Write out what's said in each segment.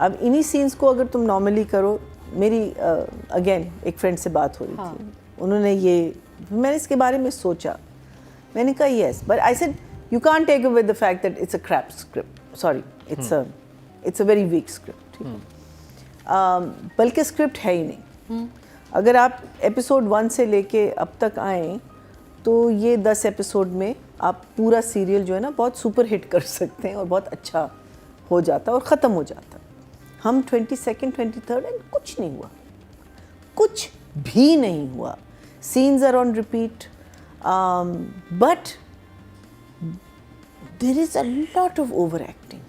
अब इन्हीं सीन्स को अगर तुम नॉर्मली करो, मेरी अगेन एक फ्रेंड से बात हो रही थी, उन्होंने ये, मैंने इसके बारे में सोचा, मैंने कहा yes, but I said you can't take away the fact that it's a crap script, sorry it's a very weak script, बल्कि स्क्रिप्ट है ही नहीं। अगर आप एपिसोड 1 से लेके अब तक आए तो ये 10 एपिसोड में आप पूरा सीरियल जो है ना बहुत सुपर हिट कर सकते हैं और बहुत अच्छा हो जाता और ख़त्म हो जाता। हम 22nd 23rd एंड कुछ नहीं हुआ, कुछ भी नहीं हुआ। Scenes are on repeat, but there is a lot of over acting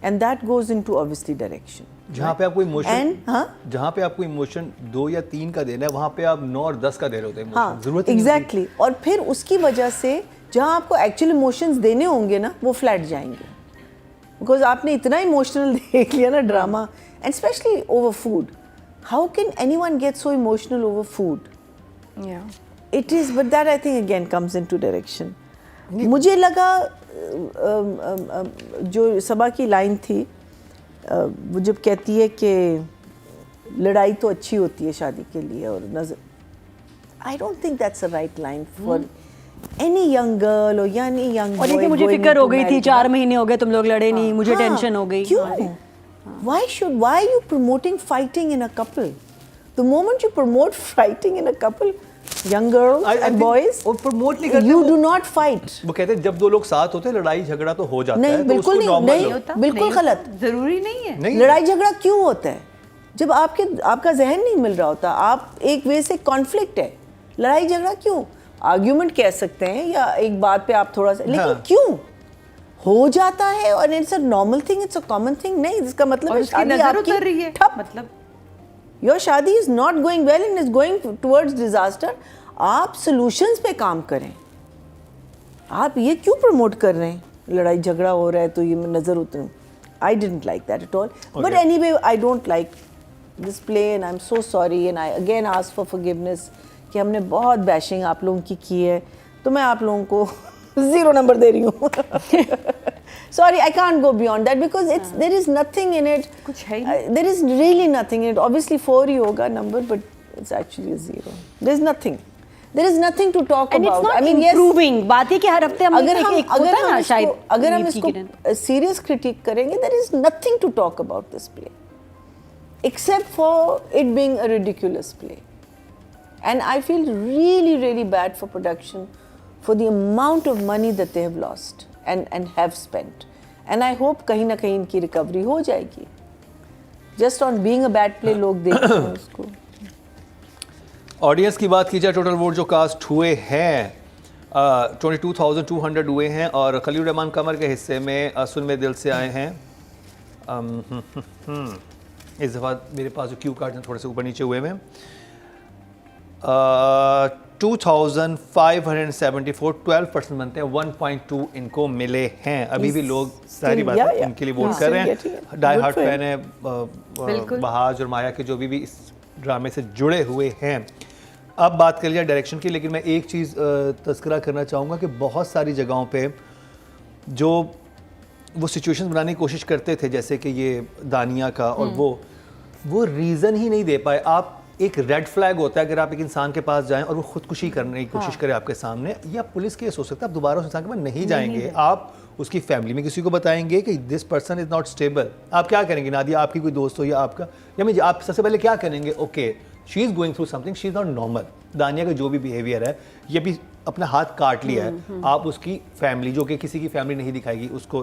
and that goes into obviously direction. जहाँ पे आपको इमोशन, जहाँ पे आपको इमोशन 2 या 3 का देना है, वहाँ पे आप 9 और 10 का दे रहे होते हैं। हाँ, जरूरत एग्जैक्टली। और फिर उसकी वजह से जहाँ आपको एक्चुअल इमोशंस देने होंगे ना, वो फ्लैट जाएंगे, बिकॉज आपने इतना इमोशनल देख लिया ना drama, and specially over food. How can anyone get so emotional over food? It is, but that I think again comes into direction. मुझे लगा जो सबा की लाइन थी, वो जब कहती है कि लड़ाई तो अच्छी होती है शादी के लिए, और नजर, I don't think that's a right line for any young girl और एनी यंग बॉय। और मुझे फिक्र हो गई थी, 4 महीने हो गए तुम लोग लड़े नहीं, मुझे टेंशन हो गई। क्यों? why are you promoting fighting in a couple? The moment you promote fighting in a couple, young girls and boys, promote नहीं करते, you do not fight. वो कहते हैं जब 2 लोग साथ होते हैं लड़ाई झगड़ा तो हो जाता नहीं, है। बिल्कुल नहीं होता, बिल्कुल गलत। जरूरी नहीं है। नहीं, लड़ाई झगड़ा क्यों होता है? जब आपका जहन नहीं मिल रहा होता, आप एक वे से कॉन्फ्लिक्ट है, लड़ाई झगड़ा क्यों? आर्ग्यूमेंट कह सकते हैं या एक बात पे आप थोड़ा सा, लेकिन क्यों हो जाता है? और it's a normal thing, it's a common thing नहीं, जिसका मतलब है शादी आपकी रही है, मतलब योर शादी is not going well and is going towards disaster. आप सॉल्यूशंस पे काम करें। आप ये क्यों प्रमोट कर रहे हैं? लड़ाई झगड़ा हो रहा है तो ये नजर उतरूं। I didn't like that at all, but anyway I don't like this play and I am so sorry and I again ask for forgiveness कि हमने बहुत बैशिंग आप लोगों की है, तो मैं आप लोगों को 0 नंबर दे रही हूँ। Sorry, I can't go beyond that because there is nothing in it. कुछ है ही there is really nothing in it. Obviously 4 ही होगा number, but it's actually a 0. There is nothing. There is nothing to talk And about. it's not I mean, improving. बात है कि हर हफ्ते हम अगर हम इसको serious critique करेंगे, there is nothing to talk about this play, except for it being a ridiculous play. And I feel really, really bad for production for the amount of money that they have lost and have spent. And I hope कहीं ना कहीं इनकी recovery हो जाएगी. Just on being a bad play लोग देखते हैं उसको. ऑडियंस की बात की जाए, टोटल वोट जो कास्ट हुए हैं 22,200 हुए हैं, और खलील रहमान कमर के हिस्से में सुन में दिल से आए हैं। इस दफ़ा मेरे पास जो क्यू कार्ड हैं थोड़े से ऊपर नीचे हुए हैं। 2,574, 12% बनते हैं, 1.2 इनको मिले हैं। अभी भी लोग सारी बात इनके लिए वोट कर रहे हैं। डाई हार्ट फैन है बहाज और माया के, जो भी इस ड्रामे से जुड़े हुए हैं। अब बात कर लिया डायरेक्शन की, लेकिन मैं एक चीज़ तज़किरा करना चाहूँगा कि बहुत सारी जगहों पे जो वो सिचुएशन बनाने की कोशिश करते थे, जैसे कि ये दानिया का, और वो रीज़न ही नहीं दे पाए। आप एक रेड फ्लैग होता है अगर आप एक इंसान के पास जाएं और वो खुदकुशी करने की कोशिश करे आपके सामने, या पुलिस केस हो सकता है, आप दोबारा उस इंसान के पास नहीं जाएंगे। आप उसकी फैमिली में किसी को बताएंगे कि this person is not stable. आप क्या करेंगे? नादिया आपकी कोई दोस्त हो या आपका, या मैं, आप सबसे पहले क्या करेंगे? Okay, she is going through something, she is not normal. दानिया का जो भी बिहेवियर है, ये भी अपना हाथ काट लिया है, आप उसकी फैमिली, जो कि किसी की फैमिली नहीं दिखाएगी, उसको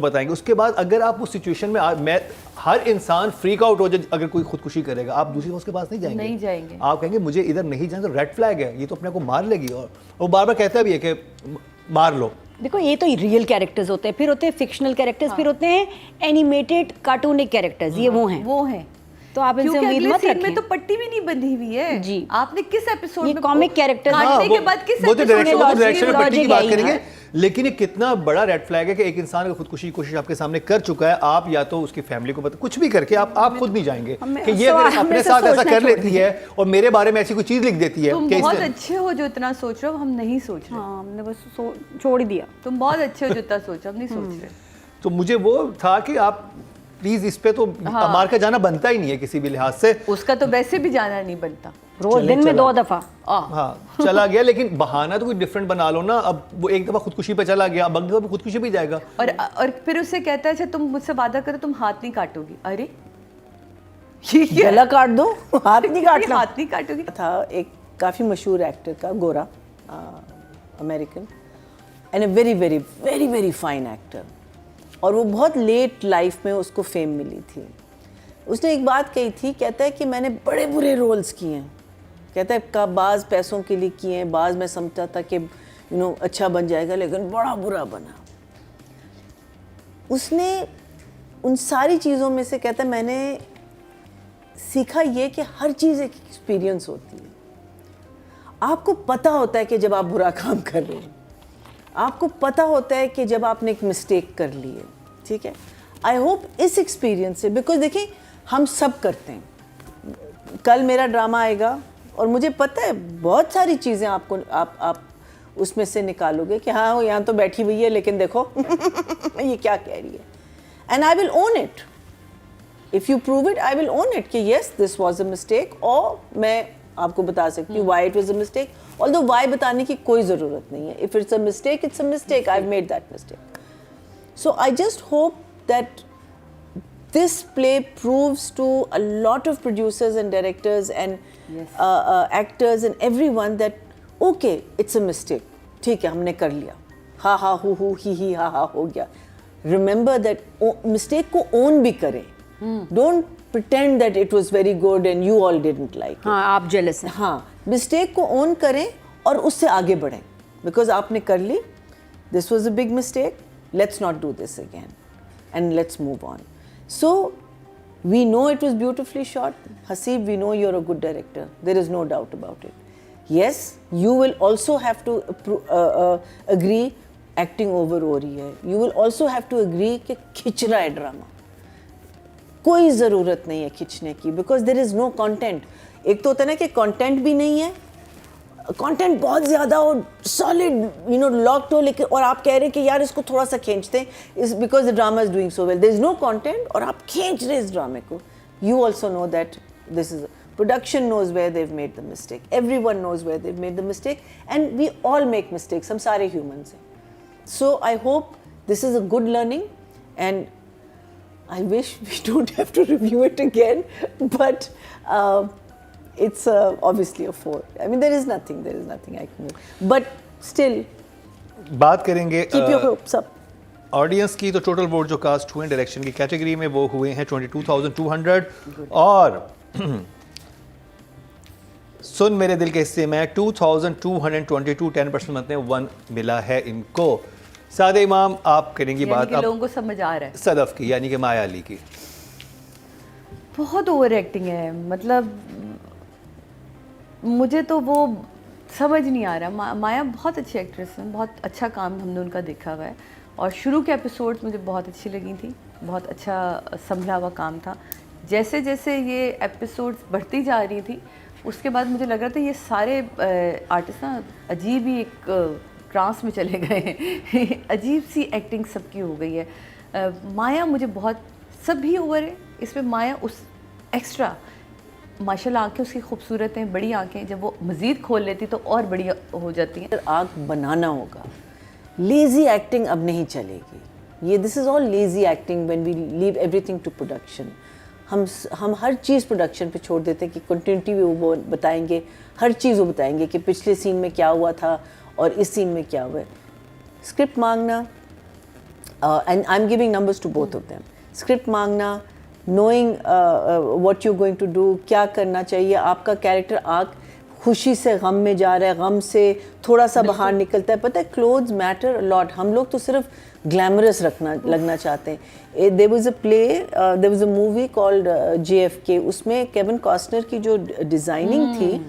बताएंगे। उसके बाद अगर आप उस सिचुएशन में, मैं हर इंसान फ्रीक आउट हो जाए अगर कोई खुदकुशी करेगा, आप दूसरी उसके पास नहीं जाएंगे। आप कहेंगे मुझे इधर नहीं जाना, तो रेड फ्लैग है, ये तो अपने को मार लेगी। और वो बार बार कहता भी है कि मार लो। देखो, ये तो रियल कैरेक्टर्स होते हैं, फिर होते हैं फिक्शनल कैरेक्टर्स, फिर होते हैं एनिमेटेड कार्टूनिक कैरेक्टर्स। ये वो हैं तो आप इनसे उम्मीद मत रखिए। में तो पट्टी भी नहीं बंधी हुई है जी। आपने किस एपिसोड में कॉमिक कैरेक्टर्स के बाद किस वो तो डायरेक्शन में पट्टी की बात करेंगे, है। लेकिन ये कितना बड़ा रेड फ्लैग है कि एक इंसान अगर खुदकुशी की कोशिश आपके सामने कर चुका है, आप या तो उसकी फैमिली को बता, कुछ भी करके आप खुद नहीं जाएंगे कि ये अगर अपने साथ ऐसा कर लेती है और मेरे बारे में ऐसी कोई चीज लिख देती है। तुम बहुत अच्छे हो जो इतना सोच रहे हो, हम नहीं सोच रहे। हमने बस छोड़ ही दिया। तुम बहुत अच्छे हो जो इतना सोच, हम नहीं सोच रहे। तो मुझे वो था कि आप प्लीज इस पे तो अमार का जाना बनता ही नहीं है किसी भी लिहाज से। उसका तो वैसे भी जाना नहीं बनता, रोज दिन में 2 दफा। हाँ चला गया, लेकिन बहाना तो कोई डिफरेंट बना लो ना। अब वो एक दफा खुदकुशी पे चला गया, अब अगली दफा खुदकुशी पे जाएगा। और फिर उससे कहता है अच्छा तुम मुझसे वादा करो तुम हाथ नहीं काटोगी। अरे गला काट दो, हाथ नहीं काटना। हाथ नहीं काटोगी था एक काफ़ी मशहूर एक्टर का, गोरा, American, and a very very very very fine actor, और वो बहुत लेट लाइफ में उसको फेम मिली थी। उसने एक बात कही थी, कहता है कि मैंने बड़े बुरे रोल्स किए हैं, कहता है का बाज़ पैसों के लिए किए हैं, बाज़ मैं समझता था कि अच्छा बन जाएगा, लेकिन बड़ा बुरा बना। उसने उन सारी चीज़ों में से कहता है मैंने सीखा ये कि हर चीज़ एक एक्सपीरियंस होती है। आपको पता होता है कि जब आप बुरा काम कर रहे हैं, आपको पता होता है कि जब आपने एक मिस्टेक कर ली है, ठीक है। आई होप इस एक्सपीरियंस से, बिकॉज देखिए हम सब करते हैं। कल मेरा ड्रामा आएगा और मुझे पता है बहुत सारी चीज़ें आपको आप उसमें से निकालोगे कि हाँ वो यहाँ तो बैठी हुई है, लेकिन देखो ये क्या कह रही है, and I will own it. If you prove it I will own it कि yes this was a mistake, और मैं आपको बता सकती हूँ why it was a mistake, although why बताने की कोई ज़रूरत नहीं है। If it's a mistake it's a mistake, I have made that mistake. So I just hope that this play proves to a lot of producers and directors and actors and everyone that okay it's a mistake, ठीक है हमने कर लिया, हा हा who he हा हा हो गया। Remember that mistake को own भी करें, don't pretend that it was very good and you all didn't like it। हाँ आप jealous हैं। हाँ mistake को own करें और उससे आगे बढ़ें, because आपने कर ली, this was a big mistake, let's not do this again and let's move on। So, we know it was beautifully shot. Haseeb, we know you're a good director. There is no doubt about it. Yes, you will also have to agree acting over हो रही है. You will also have to agree कि खिंच रहा है drama. कोई ज़रूरत नहीं है खिंचने की, because there is no content. एक तो होता है ना कि content भी नहीं है, कंटेंट बहुत ज़्यादा और सॉलिड लॉक्ड हो, लेकिन और आप कह रहे हैं कि यार इसको थोड़ा सा खींचते हैं, इस because the drama is doing so well, there is no content और आप खींच रहे इस ड्रामे को। You also know that this is production knows where they made the mistake, everyone knows where they made the mistake, and we all make mistakes, हम सारे humans हैं। So I hope this is a good learning, and I wish we don't have to review it again, but it's obviously a 4. I mean, there is nothing I can do. But still, बात करेंगे keep your hopes up. Audience की, तो total vote जो cast हुए direction की category में वो हुए हैं 22,200, और सुन मेरे दिल के हिस्से में 2,222, 10% बनते हैं 1 मिला है इनको। सादे इमाम, आप करेंगी बात अब लोगों को समझ आ रहा है सदफ की, यानी कि माया अली की। बहुत ओवर एक्टिंग है, मतलब मुझे तो वो समझ नहीं आ रहा। माया बहुत अच्छी एक्ट्रेस है, बहुत अच्छा काम हमने उनका देखा हुआ है, और शुरू के एपिसोड्स मुझे बहुत अच्छी लगी थी, बहुत अच्छा संभला हुआ काम था। जैसे जैसे ये एपिसोड्स बढ़ती जा रही थी, उसके बाद मुझे लग रहा था ये सारे आर्टिस्ट ना अजीब ही एक ट्रांस में चले गए अजीब सी एक्टिंग सबकी हो गई है। माया मुझे बहुत, सब भी ओवर है, इसमें माया उस एक्स्ट्रा, माशाल्लाह आँखें उसकी खूबसूरत हैं, बड़ी आँखें, जब वो मज़ीद खोल लेती तो और बड़ी हो जाती हैं। आँख बनाना होगा, लेज़ी एक्टिंग अब नहीं चलेगी। ये this is all lazy acting when we leave everything to production. हम हर चीज़ प्रोडक्शन पे छोड़ देते हैं कि कंटिन्यूटी वो बताएंगे, हर चीज़ वो बताएंगे कि पिछले सीन में क्या हुआ था और इस सीन में क्या हुआ है। स्क्रिप्ट मांगना, and I am giving numbers to both of them, script मांगना, knowing what you going to do, क्या करना चाहिए। आपका कैरेक्टर खुशी से गम में जा रहा है, गम से थोड़ा सा बाहर निकलता है। पता है क्लोथ्स मैटर लॉट। हम लोग तो सिर्फ ग्लैमरस लगना चाहते हैं। There was a play, there was a movie called JFK, उसमें केविन कॉस्टनर की जो डिज़ाइनिंग थी,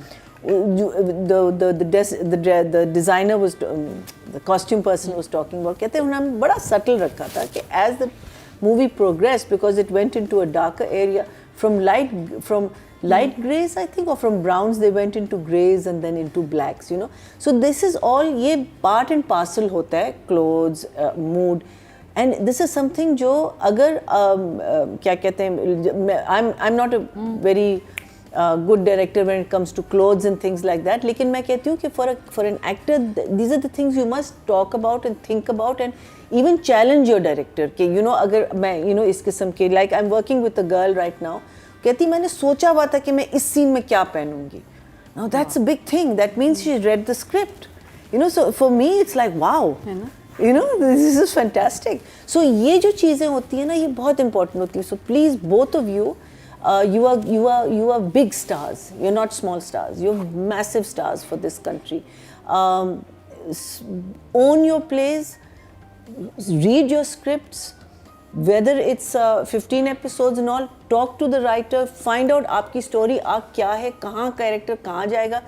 the designer was, the costume person was talking about, कहते हैं उन्होंने बड़ा subtle रखा था कि as the movie progressed, because it went into a darker area, from light grays I think, or from browns they went into grays and then into blacks, you know. So this is all, ये part and parcel होता है, clothes, mood, and this is something जो अगर क्या कहते हैं, I am not a very good director when it comes to clothes and things like that, लेकिन मैं कहती हूँ कि for an actor these are the things you must talk about and think about and even challenge your director कि you know अगर मैं you know इस किस्म के like I'm working with a girl right now, कहती मैंने सोचा हुआ था कि मैं इस सीन में क्या पहनूंगी. Now that's a big thing, that means she read the script, you know, so for me it's like wow, you know, this is fantastic. So ये जो चीज़ें होती हैं ना, ये बहुत important होती हैं. So please both of you, you are big stars. You're not small stars. You're massive stars for this country. Own your plays. Read your scripts. Whether it's 15 episodes and all, talk to the writer. Find out आपकी story आग क्या है, कहाँ character कहाँ जाएगा.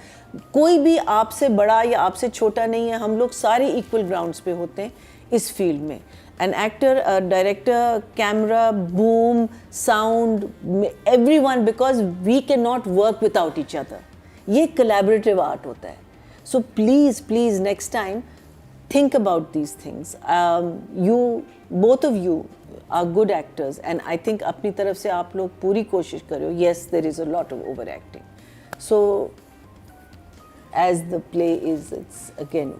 कोई भी आपसे बड़ा या आपसे छोटा नहीं है. हम लोग सारे equal grounds पे होते हैं इस field में. An actor, a director, camera, boom, sound, everyone, because we cannot work without each other. ये collaborative art होता है. So please next time think about these things. Both of you are good actors and I think अपनी तरफ से आप लोग पूरी कोशिश करो. Yes, there is a lot of overacting. So as the play is, it's again